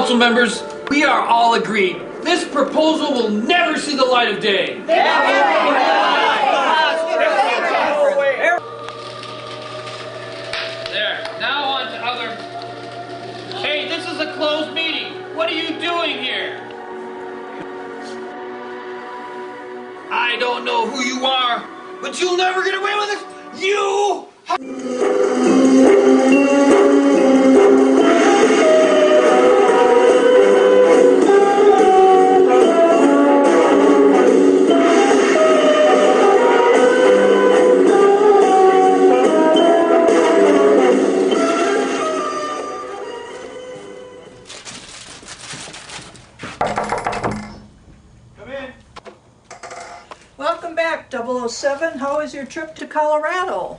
council members, we are all agreed. This proposal will never see the light of day. There, now on to other... Hey, this is a closed meeting. What are you doing here? I don't know who you are, but you'll never get away with it. You... Welcome back, 007. How was your trip to Colorado?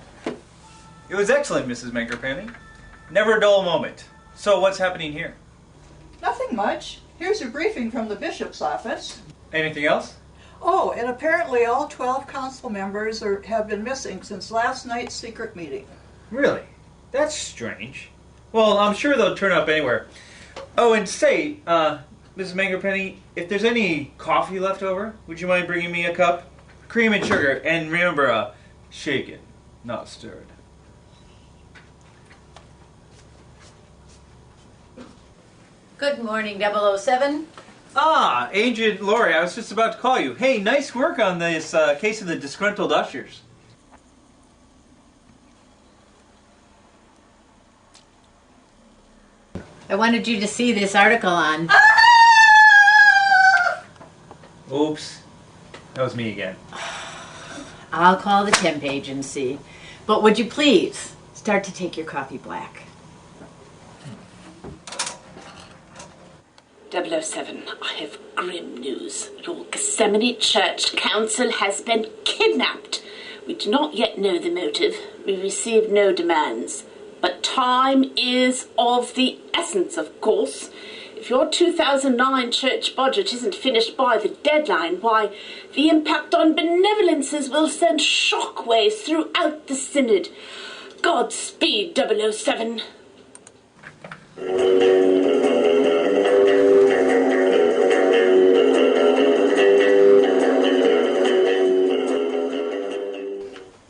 It was excellent, Mrs. Mankerpenny. Never a dull moment. So what's happening here? Nothing much. Here's a briefing from the bishop's office. Anything else? Oh, and apparently all 12 council members have been missing since last night's secret meeting. Really? That's strange. Well, I'm sure they'll turn up anywhere. Oh, and say, Mrs. Mankerpenny, if there's any coffee left over, would you mind bringing me a cup? Cream and sugar, and remember, shaken, not stirred. Good morning, 007. Ah, Agent Lori, I was just about to call you. Hey, nice work on this case of the disgruntled ushers. I wanted you to see this article on... Oops. That was me again. I'll call the temp agency. But would you please start to take your coffee black? 007, I have grim news. Your Gethsemane Church Council has been kidnapped. We do not yet know the motive. We received no demands. But time is of the essence, of course. If your 2009 church budget isn't finished by the deadline, why, the impact on benevolences will send shockwaves throughout the synod. Godspeed, 007.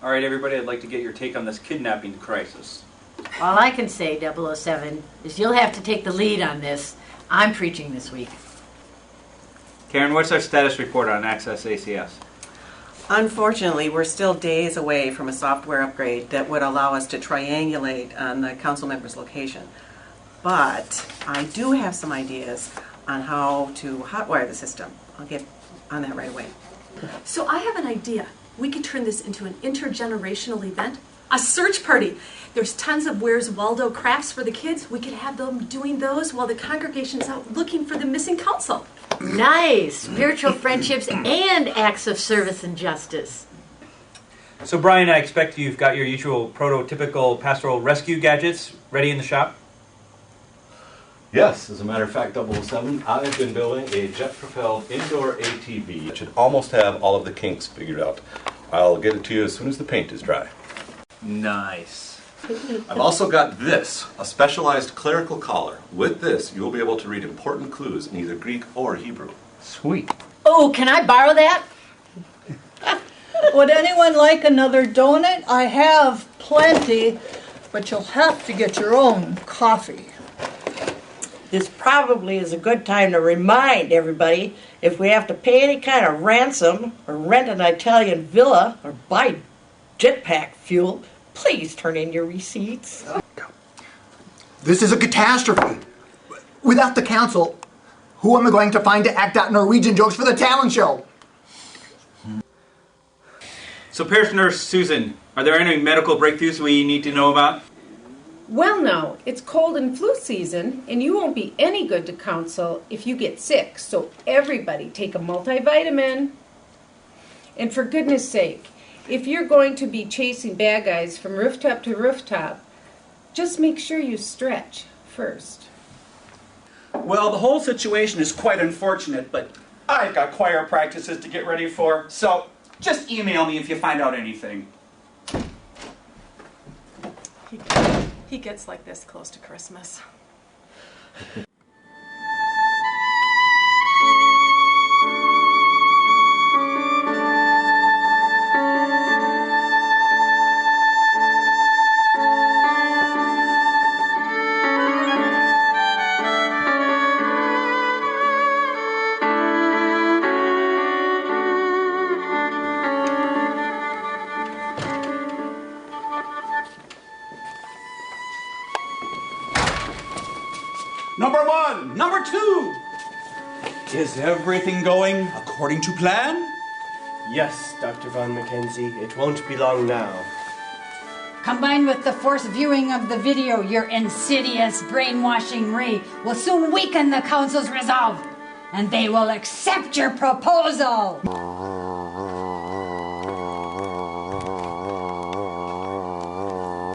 All right, everybody, I'd like to get your take on this kidnapping crisis. All I can say, 007, is you'll have to take the lead on this. I'm preaching this week. Karen, what's our status report on Access ACS? Unfortunately, we're still days away from a software upgrade that would allow us to triangulate on the council member's location. But I do have some ideas on how to hotwire the system. I'll get on that right away. So I have an idea. We could turn this into an intergenerational event. A search party. There's tons of Where's Waldo crafts for the kids. We could have them doing those while the congregation's out looking for the missing council. Nice! Spiritual friendships and acts of service and justice. So, Brian, I expect you've got your usual prototypical pastoral rescue gadgets ready in the shop? Yes, as a matter of fact, 007, I've been building a jet-propelled indoor ATV. It should almost have all of the kinks figured out. I'll get it to you as soon as the paint is dry. Nice. I've also got this, a specialized clerical collar. With this, you'll be able to read important clues in either Greek or Hebrew. Sweet. Oh, can I borrow that? Would anyone like another donut? I have plenty, but you'll have to get your own coffee. This probably is a good time to remind everybody if we have to pay any kind of ransom or rent an Italian villa or buy jetpack fuel, please turn in your receipts. This is a catastrophe. Without the council, who am I going to find to act out Norwegian jokes for the talent show? So, Parish Nurse Susan, are there any medical breakthroughs we need to know about? Well, no, it's cold and flu season, and you won't be any good to council if you get sick. So everybody take a multivitamin. And for goodness sake, if you're going to be chasing bad guys from rooftop to rooftop, just make sure you stretch first. Well, the whole situation is quite unfortunate, but I've got choir practices to get ready for, so just email me if you find out anything. He gets like this close to Christmas. Is everything going according to plan? Yes, Dr. Von McKenzie. It won't be long now. Combined with the forced viewing of the video, your insidious brainwashing ray will soon weaken the council's resolve, and they will accept your proposal.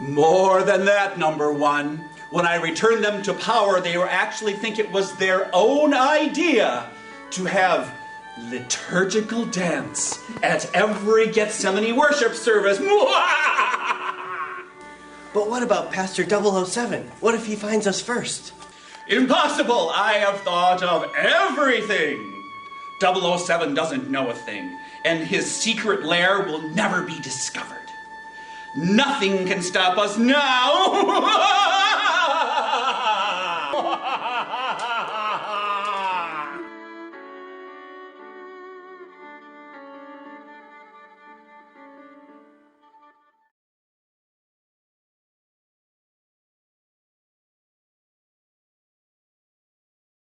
More than that, number one. When I returned them to power, they were actually think it was their own idea to have liturgical dance at every Gethsemane worship service. But what about Pastor 007? What if he finds us first? Impossible! I have thought of everything. 007 doesn't know a thing, and his secret lair will never be discovered. Nothing can stop us now.